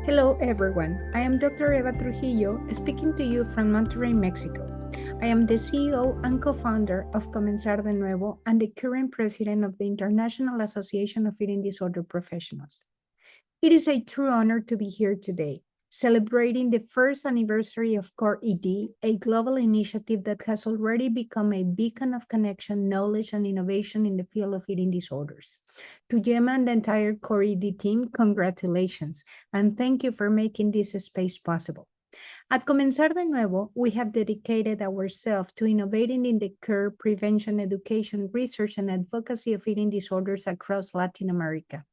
Hello everyone, I am Dr. Eva Trujillo, speaking to you from Monterrey, Mexico. I am the CEO and co-founder of Comenzar de Nuevo and the current president of the International Association of Eating Disorder Professionals. It is a true honor to be here today, celebrating the first anniversary of CoRe-ED, a global initiative that has already become a beacon of connection, knowledge, and innovation in the field of eating disorders. To Gemma and the entire CoRe-ED team, congratulations, and thank you for making this space possible. At Comenzar de Nuevo, we have dedicated ourselves to innovating in the care, prevention, education, research, and advocacy of eating disorders across Latin America.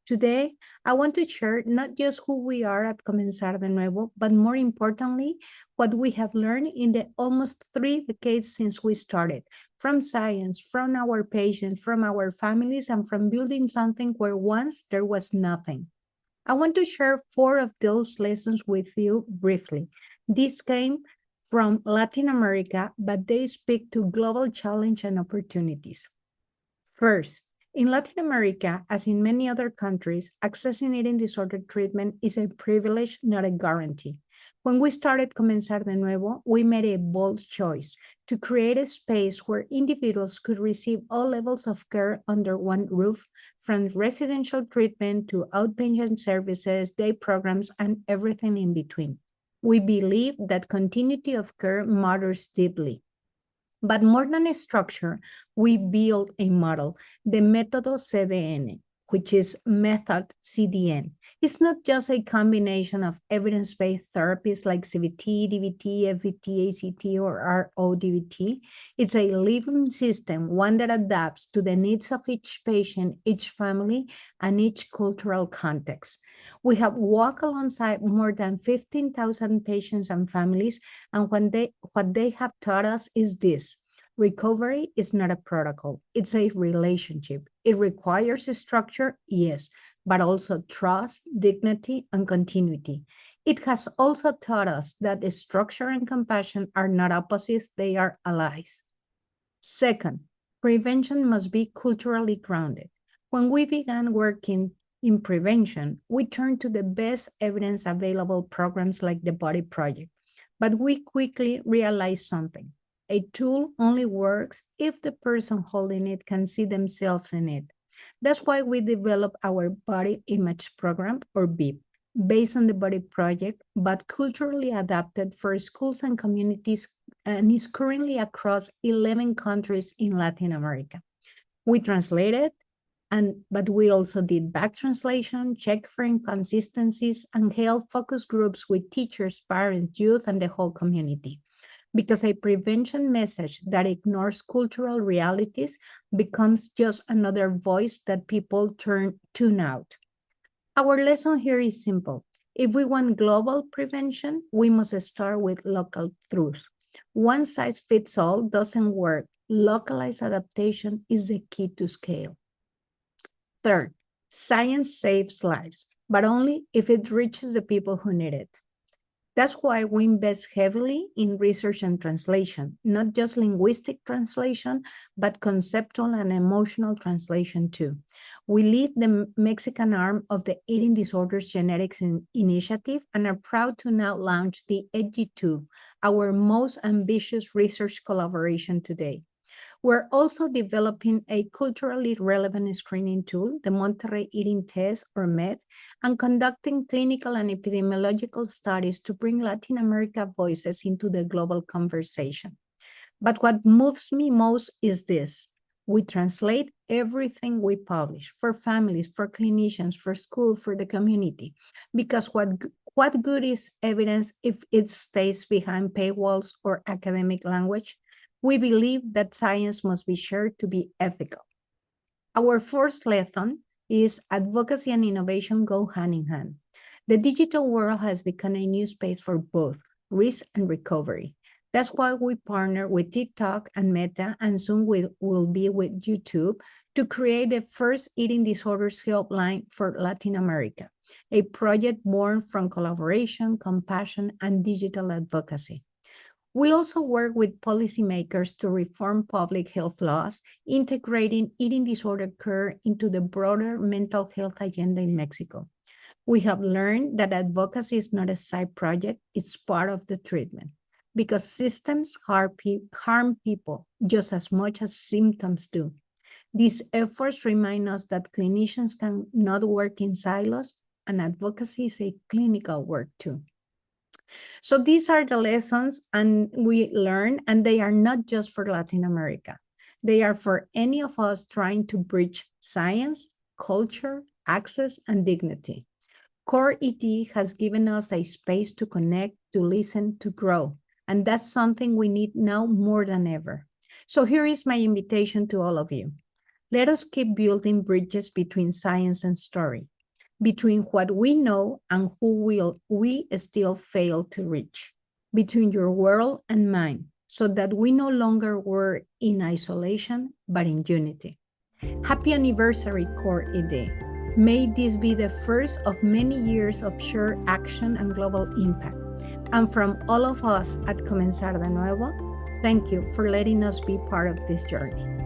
Today, I want to share not just who we are at Comenzar de Nuevo, but more importantly, what we have learned in the almost 3 decades since we started, from science, from our patients, from our families, and from building something where once there was nothing. I want to share 4 of those lessons with you briefly. These came from Latin America, but they speak to global challenge and opportunities. First, in Latin America, as in many other countries, accessing eating disorder treatment is a privilege, not a guarantee. When we started Comenzar de Nuevo, we made a bold choice to create a space where individuals could receive all levels of care under one roof, from residential treatment to outpatient services, day programs, and everything in between. We believe that continuity of care matters deeply. But more than a structure, we build a model, the Método CDN, which is method CDN. It's not just a combination of evidence-based therapies like CBT, DBT, FBT, ACT, or RODBT. It's a living system, one that adapts to the needs of each patient, each family, and each cultural context. We have walked alongside more than 15,000 patients and families, and what they have taught us is this: recovery is not a protocol, it's a relationship. It requires a structure, yes, but also trust, dignity, and continuity. It has also taught us that the structure and compassion are not opposites, they are allies. Second, prevention must be culturally grounded. When we began working in prevention, we turned to the best evidence available programs like the Body Project, but we quickly realized something. A tool only works if the person holding it can see themselves in it. That's why we developed our Body Image Program, or BIP, based on the Body Project, but culturally adapted for schools and communities, and is currently across 11 countries in Latin America. We translated, but we also did back translation, check for inconsistencies, and held focus groups with teachers, parents, youth, and the whole community. Because a prevention message that ignores cultural realities becomes just another voice that people tune out. Our lesson here is simple. If we want global prevention, we must start with local truth. One size fits all doesn't work. Localized adaptation is the key to scale. Third, science saves lives, but only if it reaches the people who need it. That's why we invest heavily in research and translation, not just linguistic translation, but conceptual and emotional translation too. We lead the Mexican arm of the Eating Disorders Genetics Initiative and are proud to now launch the EDG2, our most ambitious research collaboration today. We're also developing a culturally relevant screening tool, the Monterrey Eating Test, or MET, and conducting clinical and epidemiological studies to bring Latin America voices into the global conversation. But what moves me most is this: we translate everything we publish for families, for clinicians, for school, for the community, because what good is evidence if it stays behind paywalls or academic language? We believe that science must be shared to be ethical. Our first lesson is advocacy and innovation go hand in hand. The digital world has become a new space for both risk and recovery. That's why we partner with TikTok and Meta, and soon we will be with YouTube, to create the first eating disorders helpline for Latin America, a project born from collaboration, compassion, and digital advocacy. We also work with policymakers to reform public health laws, integrating eating disorder care into the broader mental health agenda in Mexico. We have learned that advocacy is not a side project, it's part of the treatment because systems harm people just as much as symptoms do. These efforts remind us that clinicians cannot work in silos, and advocacy is a clinical work too. So these are the lessons and we learn, and they are not just for Latin America. They are for any of us trying to bridge science, culture, access, and dignity. CoRe-ED has given us a space to connect, to listen, to grow, and that's something we need now more than ever. So here is my invitation to all of you. Let us keep building bridges between science and story, between what we know and who we still fail to reach, between your world and mine, so that we no longer work in isolation, but in unity. Happy anniversary, CoRe-ED. May this be the first of many years of shared action and global impact. And from all of us at Comenzar de Nuevo, thank you for letting us be part of this journey.